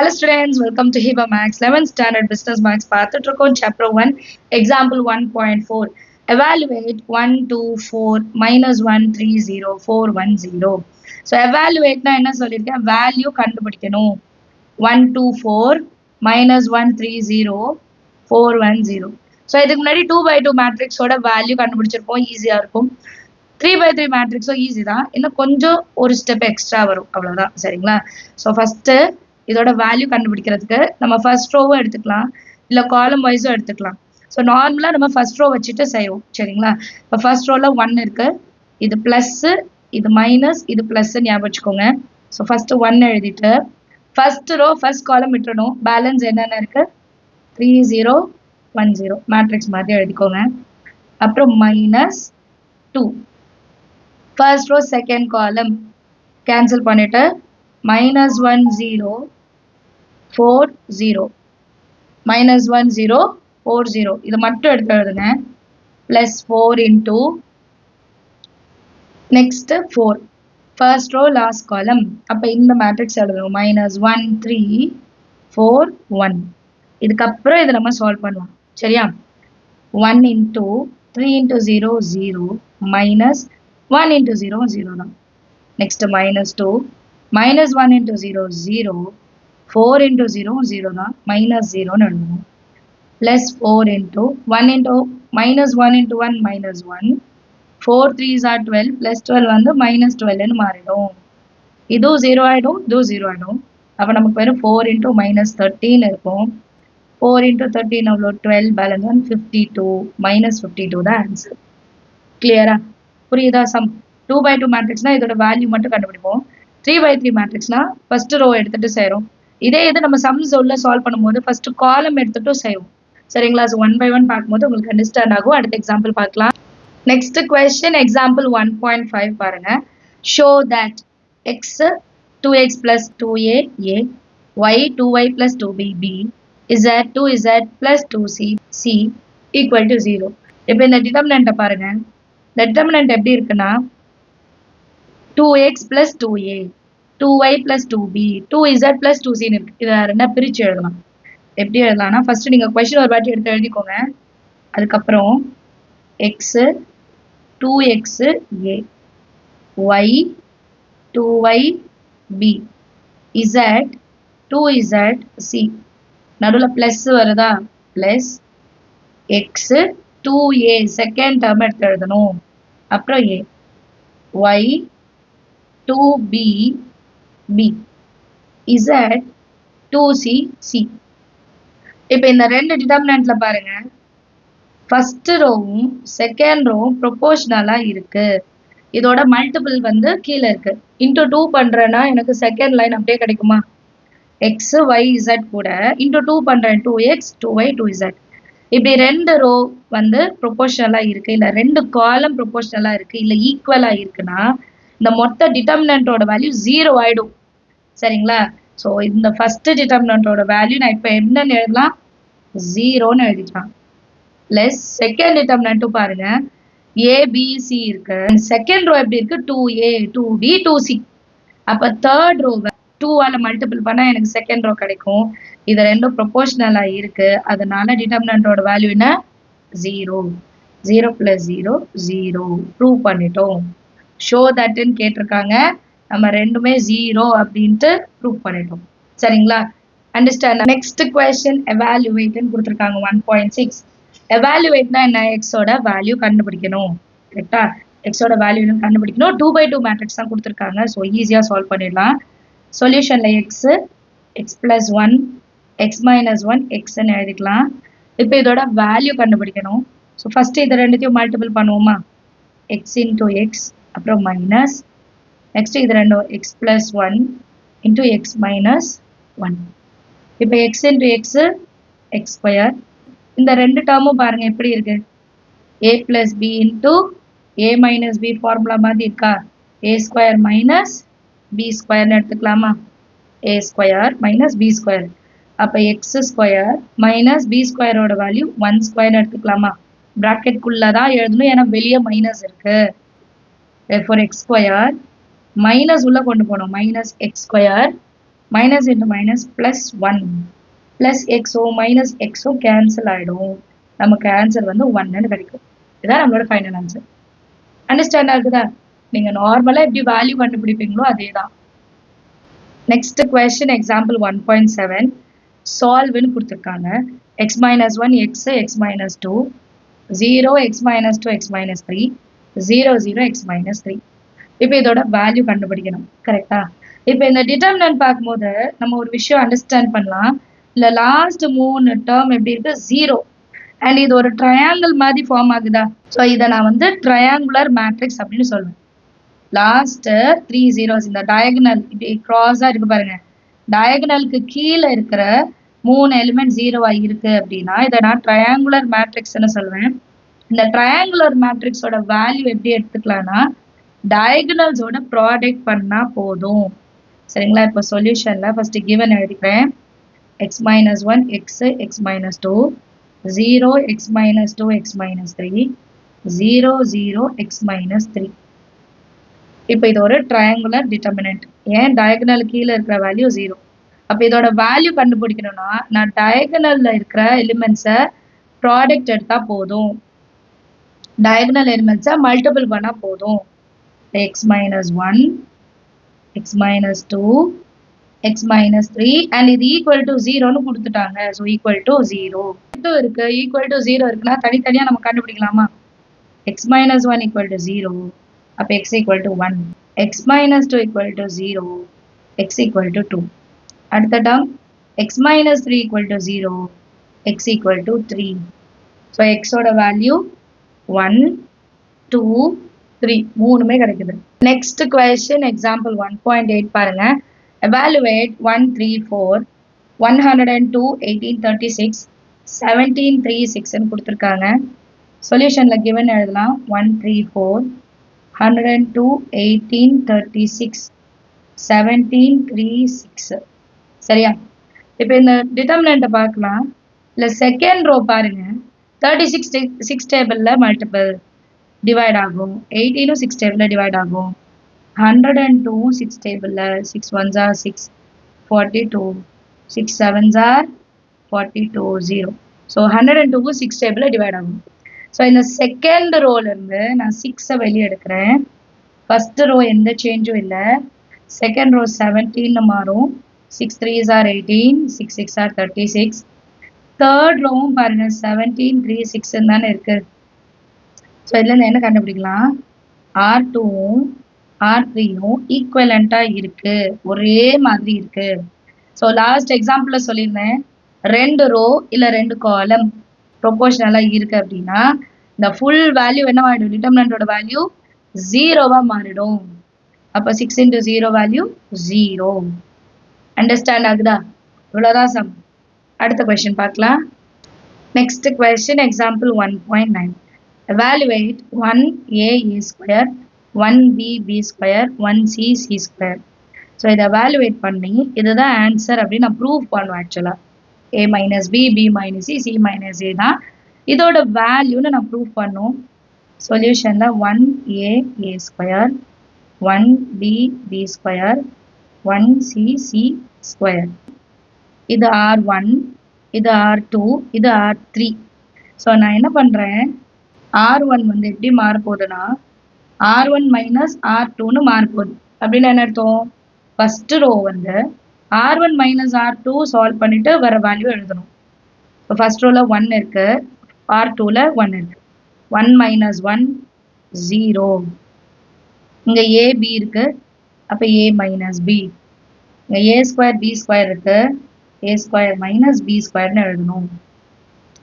Hello students, welcome to Hiba Max 11th Standard Business Max பார்த்துட்டு Chapter 1, Example 1.4. Evaluate 1, 2, 4, minus 1, 3, 0, 4, 1, 0. So evaluate na என்ன சொல்லிருக்கேன் value கண்டுபிடிக்கணும் 1, 2, 4, minus 1, 3, 0, 4, 1, 0. So இதுக்கு முன்னாடி 2 by 2 matrix ஓட value கண்டுபிடிச்சிருப்போம் ஈஸியா இருக்கும் 3 by 3 matrix ஈஸி தான் இன்னும் கொஞ்சம் ஒரு ஸ்டெப் எக்ஸ்ட்ரா வரும் அவ்வளவுதான் சரிங்களா ஸோ ஃபர்ஸ்ட் இதோட வேல்யூ கண்டுபிடிக்கிறதுக்கு நம்ம ஃபர்ஸ்ட் ரோவும் எடுத்துக்கலாம் இல்லை காலம் வைஸும் எடுத்துக்கலாம் ஸோ நார்மலாக நம்ம ஃபர்ஸ்ட் ரோ வச்சுட்டு செய்வோம் சரிங்களா இப்போ ஃபர்ஸ்ட் ரோவில் 1 இருக்கு இது ப்ளஸ்ஸு இது மைனஸ் இது ப்ளஸ் ஞாபகம் வச்சுக்கோங்க ஸோ ஃபர்ஸ்ட் 1 எழுதிட்டு ஃபர்ஸ்ட் ரோ ஃபர்ஸ்ட் காலம் விட்டுறணும் பேலன்ஸ் என்னென்ன இருக்கு 3 0 1 0 மேட்ரிக்ஸ் மாதிரி எழுதிக்கோங்க அப்புறம் minus 2 first row second column cancel பண்ணிட்டு minus 1 0 4 0 minus 1 0 4 0 இது மட்டும் எடுத்து எழுதுங்க plus 4 into next 4 first row last column அப்ப இந்த மேட்ரிக்ஸ் எழுதணும் minus 1 3 4 1 இதுக்கு அப்புறம் இதை நம்ம சால்வ் பண்ணலாம் சரியா 1 into 3 into 0 0 minus 1 into 0 0 தான் next minus 2 minus 1 into 0 0 4 into 0 0 தான் minus 0 னு எழுதணும் plus 4 into 1 into minus 1 into 1 minus 1 4 3s are 12 plus 12 வந்து minus 12 னு மாறிடும் இதுவும் 0 ஆயிடும் இதுவும் 0 ஆயிடும் அப்ப நமக்கு வெறும் 4 into minus 13 இருக்கும் 4 into 13 அவ்வளோ 12 balance 52 minus 52 தான் ஆன்சர் கிளியரா புரியுதா சம் 2 by 2 மேட்ரிக்ஸ்னா இதோட வேல்யூ மட்டும் கண்டுபிடிப்போம் 3 by 3 மேட்ரிக்ஸ்னா ஃபர்ஸ்ட் ரோ எடுத்துட்டு செய்றோம் இதே இது நம்ம சம்ஸ் உள்ள சால்வ் பண்ணும்போது ஃபர்ஸ்ட் காலம் எடுத்துட்டு செய்வோம் சரிங்களா சோ 1 by 1 பார்க்கும்போது உங்களுக்கு அண்டர்ஸ்டாண்ட் ஆகும் அடுத்த எக்ஸாம்பிள் பார்க்கலாம் நெக்ஸ்ட் क्वेश्चन எக்ஸாம்பிள் 1.5 பாருங்க show that x 2x plus 2a a y 2y plus 2b b z 2z plus 2c c equal to 0 இப்போ இந்த டிட்டர்மினன்ட்ட பாருங்க determinant எப்படி இருக்குன்னா 2x plus 2a 2y plus 2b 2z plus 2c இருக்கு இதை ரெண்டா பிரிச்சு எழுதலாம் எப்படி எழுதலாம்னா ஃபர்ஸ்ட் நீங்க क्वेश्चन ஒரு வாட்டி எடுத்து எழுதிக்கோங்க அதுக்கப்புறம் x 2x a y 2y b z 2z c நடுவுல பிளஸ் வருதா plus x 2a second term எடுத்து எழுதணும் அப்புறம் a y 2b b z 2c c இப்போ இந்த ரெண்டு டிட்டர்மினன்ட்ல பாருங்க ஃபர்ஸ்ட் ரோவும் செகண்ட் ரோவும் ப்ரொபோர்ஷனலா இருக்கு இதோட மல்டிபிள் வந்து கீழே இருக்கு இன்டூ 2 பண்றேன்னா எனக்கு செகண்ட் லைன் அப்படியே கிடைக்குமா x y z கூட இன்டூ 2 பண்றேன் 2x 2y 2z இப்படி ரெண்டு ரோ வந்து ப்ரொபோர்ஷனலா இருக்கு இல்ல ரெண்டு காலம் ப்ரொபோர்ஷனலா இருக்கு இல்ல ஈக்குவலா இருக்குன்னா இந்த மொத்த டிட்டர்மினன்ட்டோட வேல்யூ 0 ஆயிடும் சரிங்களா சோ இந்த ஃபர்ஸ்ட் டிட்டர்மினன்ட்டோட வேல்யூ நான் இப்போ என்னன்னு எழுதலாம் 0 னு எழுதிக்கலாம் பிளஸ் செகண்ட் டிட்டர்மினன்ட் பாருங்க a b c இருக்கு செகண்ட் ரோ எப்படி இருக்கு 2a 2b 2c அப்ப தேர்ட் ரோ 2 ஆல மல்டிபிள் பண்ணா எனக்கு செகண்ட் ரோ கிடைக்கும் இது ரெண்டும் ப்ரொபோர்ஷனலா இருக்கு அதனால டிட்டர்மினன்ட்டோட வேல்யூ என்ன 0 0 plus 0 0 ப்ரூவ் பண்ணிட்டோம் ஷோ தட்னு கேட்டிருக்காங்க நம்ம ரெண்டுமே 0 அப்படின்ட்டு ப்ரூவ் பண்ணிட்டோம் சரிங்களா அண்டர்ஸ்டாண்ட் நெக்ஸ்ட் क्वेश्चन எவாலுவேட்னு கொடுத்திருக்காங்க 1.6 எவாலுவேட்னா என்ன x ஓட வேல்யூ கண்டுபிடிக்கணும் கரெக்ட்டா x ஓட வேல்யூ கண்டுபிடிக்கணும் 2 by 2 மேட்ரிக்ஸ் தான் கொடுத்திருக்காங்க சோ ஈஸியா சால்வ் பண்ணிடலாம் சொல்யூஷன்ல x x plus 1 x minus 1 x ன்னு எழுதிக்கலாம் இப்போ இதோட வேல்யூ கண்டுபிடிக்கணும் சோ ஃபர்ஸ்ட் இத ரெண்டுத்தையும் மல்டிபிள் பண்ணுவோமா x into x அப்புறம் மைனஸ் நெக்ஸ்ட் இது ரெண்டும் x plus 1 into x minus 1 இப்போ x into x x square இந்த ரெண்டு டேர்மும் பாருங்க எப்படி இருக்கு a plus b into a minus b formula மாதிரி இருக்கா a square minus b square னு எடுத்துக்கலாமா a square minus b square அப்ப x square minus b square ஓட வேல்யூ 1 square னு எடுத்துக்கலாமா பிராக்கெட் குள்ள தான் எழுதணும் ஏன்னா வெளிய மைனஸ் இருக்கு therefore x square மைனஸ் உள்ள கொண்டு போறோம் minus x square minus into minus plus 1 plus Exo minus Exo cancel ஆகிடும். நமக்கு ஆன்சர் வந்து 1ன்னு கிடைக்கும். இதுதான் நம்மளோட ஃபைனல் ஆன்சர். அண்டர்ஸ்டாண்ட் ஆகுதா? நீங்கள் நார்மலாக எப்படி வேல்யூ கண்டுபிடிப்பீங்களோ அதே தான். நெக்ஸ்ட் கொஸ்டின் எக்ஸாம்பிள் 1.7 சால்வ்னு கொடுத்துருக்காங்க. X minus 1 X X minus 2 0 X minus 2 X minus 3 0 0 X minus 3. இப்போ இதோட வேல்யூ கண்டுபிடிக்கணும். கரெக்டா? இப்போ இந்த டிட்டர்மினன்ட் பார்க்கும்போது நம்ம ஒரு விஷயம் அண்டர்ஸ்டாண்ட் பண்ணலாம். இல்லை லாஸ்ட் 3 டேர்ம் எப்படி இருக்கு? 0. அண்ட் இது ஒரு ட்ரையாங்கிள் மாதிரி ஃபார்ம் ஆகுதா? ஸோ இதை நான் வந்து ட்ரையாங்குலர் மேட்ரிக்ஸ் அப்படின்னு சொல்லுவேன். லாஸ்ட் 3 zeros இந்த டயகனல் இப்படி கிராஸா இருக்கு பாருங்க. டயகனலுக்கு கீழே இருக்கிற 3 எலிமெண்ட் 0 இருக்கு அப்படின்னா இதை நான் ட்ரையாங்குலர் மேட்ரிக்ஸ்ன்னு சொல்லுவேன். இந்த ட்ரையாங்குலர் மேட்ரிக்ஸோட வேல்யூ எப்படி எடுத்துக்கலாம்னா டயகனல்ஸோட ப்ராடக்ட் பண்ணா போதும். சரிங்களா? இப்போ சொல்யூஷன்ல ஃபர்ஸ்ட் கிவன் எழுதிக்கிறேன். X minus 1 X X minus 2 0 X minus 2 X minus 3 0 0 X minus 3. இப்போ இது ஒரு ட்ரையாங்குலர் டிட்டர்மினன்ட். ஏன் டயகனல் கீழே இருக்கிற வேல்யூ 0. அப்போ இதோட வேல்யூ கண்டுபிடிக்கணும்னா நான் டயகனல்ல இருக்கிற எலிமெண்ட்ஸை ப்ராடக்ட் எடுத்தா போதும். டயகனல் எலிமெண்ட்ஸை மல்டிபிள் பண்ணா போதும். X minus 1 X minus 2 X minus 3 and இது ஈக்குவல் டு 0ன்னு கொடுத்துட்டாங்க. ஸோ ஈக்குவல் டு 0 இருக்கு. ஈக்குவல் டு 0 இருக்குன்னா தனித்தனியாக நம்ம கண்டுபிடிக்கலாமா? எக்ஸ் மைனஸ் 1 ஈக்குவல் டு 0 அப்போ x equal to 1 X minus 2 equal to 0 X equal to 2. அடுத்த term X minus 3 equal to 0 X equal to 3. So எக்ஸோட value 1 2 3 மூணுமே கிடைக்குது. நெக்ஸ்ட் கொஸ்டின் எக்ஸாம்பிள் 1.8 பாருங்க. எவாலுவேட் 1 3 4 102 1836 1736 கொடுத்துருக்காங்க. சொல்யூஷன்ல கிவன் எழுதலாம். 1 3 4 102 1836 1736. சரியா? இப்போ இந்த டிட்டர்மினன்ட்டை பார்க்கலாம். இல்லை செகண்ட் ரோ பாருங்க. 36 6 டேபிளில் மல்டிபிள் டிவைட் ஆகும். 18 6 டேபிளில் டிவைட் ஆகும். 102 6 டேபிளில் 6 1s are 6 42 6 7s are 42 0. So 102 6 டேபிளில் டிவைட் ஆகும். ஸோ இந்த செகண்ட் ரோலேருந்து நான் 6 வெளியே எடுக்கிறேன். ஃபர்ஸ்ட் ரோ எந்த சேஞ்சும் இல்லை. செகண்ட் ரோ 17 மாறும். 6 3s are 18 6 6 are 36. தேர்ட் ரோவும் பாருங்க 17 3 6 தானே இருக்கு. ஸோ இதுலேருந்து என்ன கண்டுபிடிக்கலாம்? R2வும் R3யும் ஈக்குவலண்ட்டாக இருக்கு, ஒரே மாதிரி இருக்கு. ஸோ லாஸ்ட் எக்ஸாம்பிளில் சொல்லியிருந்தேன் 2 ரோ இல்லை 2 காலம் ப்ரொபோர்ஷனலாக இருக்கு அப்படின்னா இந்த ஃபுல் வேல்யூ என்ன ஆகிடும்? டிட்டர்மினன்ட்டோட வேல்யூ 0வா மாறிடும். அப்போ 6 into 0 வேல்யூ 0. அண்டர்ஸ்டாண்ட் ஆகுதா? இவ்வளோதான் சம். அடுத்த கொஸ்டின் பார்க்கலாம். Next question example 1.9 evaluate 1a a square 1b b square 1c c square. So இதை எவாலுவேட் பண்ணி இதுதான் ஆன்சர் அப்படின்னு நான் ப்ரூவ் பண்ணுவேன். ஆக்சுவலாக a minus b b minus c c minus a தான் இதோட வேல்யூன்னு நான் ப்ரூவ் பண்ணும். சொல்யூஷன்ல 1a a square 1b b square 1c c square. இது R1 இது R2 இது R3. ஸோ நான் என்ன பண்ணுறேன்? R1 வந்து எப்படி மாறப்போகுதுன்னா R1 மைனஸ் R2ன்னு மாறப்போகுது. அப்படின்னு என்ன அர்த்தம்? ஃபர்ஸ்ட் ரோ வந்து R1 மைனஸ் R2 சால்வ் பண்ணிட்டு வர வேல்யூ எழுதணும். இப்போ ஃபர்ஸ்ட் ரோல 1 இருக்கு, R2ல 1 இருக்கு. 1 மைனஸ் 1 0. இங்கே AB இருக்கு, அப்போ A மைனஸ் B. இங்கே A ஸ்கொயர் B ஸ்கொயர் இருக்கு, A ஸ்கொயர் மைனஸ் B ஸ்கொயர்னு எழுதணும்.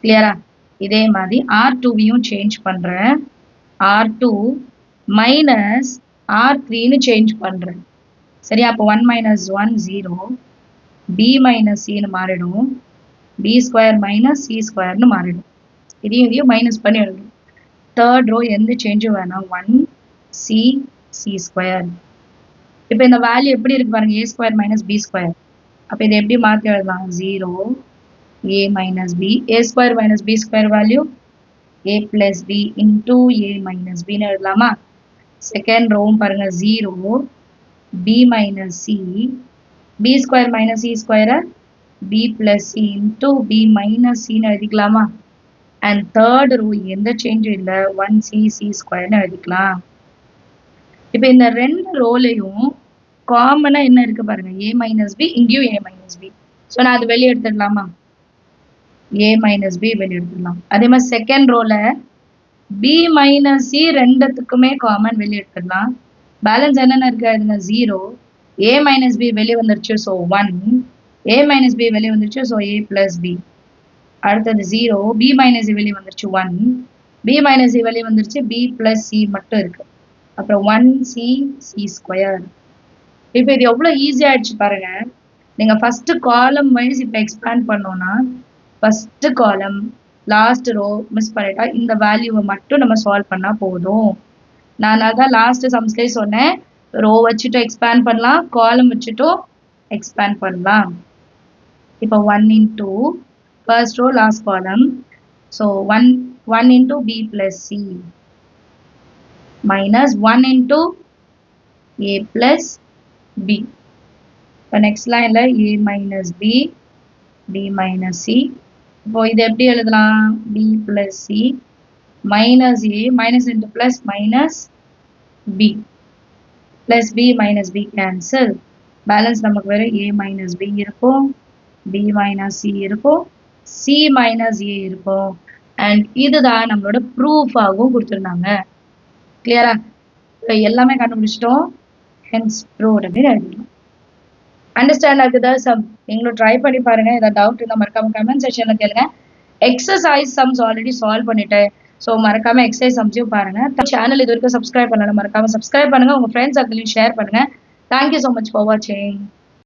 கிளியரா? இதே மாதிரி R2வையும் சேஞ்ச் பண்ணுறேன். R2 மைனஸ் R3ன்னு சேஞ்ச் பண்ணுறேன். சரியா? அப்போ 1 மைனஸ் 1 0 b மைனஸ் சின்னு மாறிடும். b ஸ்கொயர் மைனஸ் சி ஸ்கொயர்னு மாறிடும். இதையும் மைனஸ் பண்ணி எழுதணும். தேர்ட் ரோ எந்த சேஞ்சும் வேணாம். 1 சி சி ஸ்கொயர். இப்போ இந்த வேல்யூ எப்படி இருக்கு பாருங்க, a square minus b square. அப்போ இதை எப்படி மாற்றி எழுதலாம்? 0 a minus b. a square minus b square value a plus b into a minus பின்னு எழுதலாமா? செகண்ட் ரோவும் பாருங்க 0 b minus c b square minus c ஸ்கொயரை b plus c into b minus c எழுதிக்கலாமா? அண்ட் தேர்ட் ரோ எந்த சேஞ்சும் இல்லை, 1c c ஸ்கொயர்னு எழுதிக்கலாம். இப்போ இந்த ரெண்டு ரோலையும் காமனா என்ன இருக்கு பாருங்க, a minus b, இங்கேயும் a minus b. ஸோ நான் அது வெளியே எடுத்துடலாமா? a minus b வெளியே எடுத்துடலாம். அதே மாதிரி செகண்ட் ரோல b minus c ரெண்டுத்துக்குமே காமன் வெளியே எடுத்துடலாம். பேலன்ஸ் என்னென்ன இருக்கு, அதுங்க 0, a minus b வெளியே வந்துருச்சு, ஸோ 1, a minus b வெளியே வந்துருச்சு, ஸோ a plus b. அடுத்தது 0, b minus c வெளியே வந்துருச்சு 1, b minus c வெளியே வந்துருச்சு, b plus c மட்டும் இருக்கு. அப்புறம் 1c c ஸ்கொயர். இப்போ இது எவ்வளோ ஈஸியாக ஆயிடுச்சு பாருங்க. நீங்கள் ஃபர்ஸ்ட் காலம் வைஸ் இப்போ எக்ஸ்பேண்ட் பண்ணோம்னா first column last row miss பண்ணிட்டா இந்த வேல்யூவை மட்டும் நம்ம சால்வ் பண்ணால் போதும். நான் அதான் லாஸ்ட் சம்ஸ்லேயே சொன்னேன், ரோ வச்சுட்டும் எக்ஸ்பேண்ட் பண்ணலாம், காலம் வச்சுட்டும் எக்ஸ்பேண்ட் பண்ணலாம். இப்போ 1 into first row last column, so 1 into b plus c minus 1 into a plus b. இப்போ நெக்ஸ்ட் லைன்ல a minus b, b minus c. இப்போ இது எப்படி எழுதலாம், b plus c minus a, minus into plus minus b, plus b minus b cancel. Balance நமக்கு வேறு a minus b இருக்கும், b minus c இருக்கும், c minus a இருக்கும். And இதுதான் நம்மளோட ப்ரூஃபாகவும் கொடுத்துருந்தாங்க. கிளியரா? இப்போ எல்லாமே கண்டுபிடிச்சிட்டோம், ஹென்ஸ் ப்ரூவ்ட் அப்படின்னு எழுதிடலாம். அண்டர்ஸ்டாண்ட் ஆகுதா சம்? நீங்களும் ட்ரை பண்ணி பாருங்க. ஏதாவது டவுட் இருந்தால் மறக்காம கமெண்ட் செக்ஷன்ல கேளுங்க. எக்ஸசைஸ் சம்ஸ் ஆல்ரெடி சால்வ் பண்ணிட்டேன், ஸோ மறக்காம எக்ஸசைஸ் சம்ஸையும் பாருங்க. சேனல் இது வரைக்கும் சப்ஸ்கிரைப் பண்ணலாம், மறக்காம சப்ஸ்கிரைப் பண்ணுங்க, உங்க ஃப்ரெண்ட்ஸ் சர்க்கிளையும் ஷேர் பண்ணுங்க. தேங்க்யூ ஸோ மச் ஃபார் வாட்சிங்.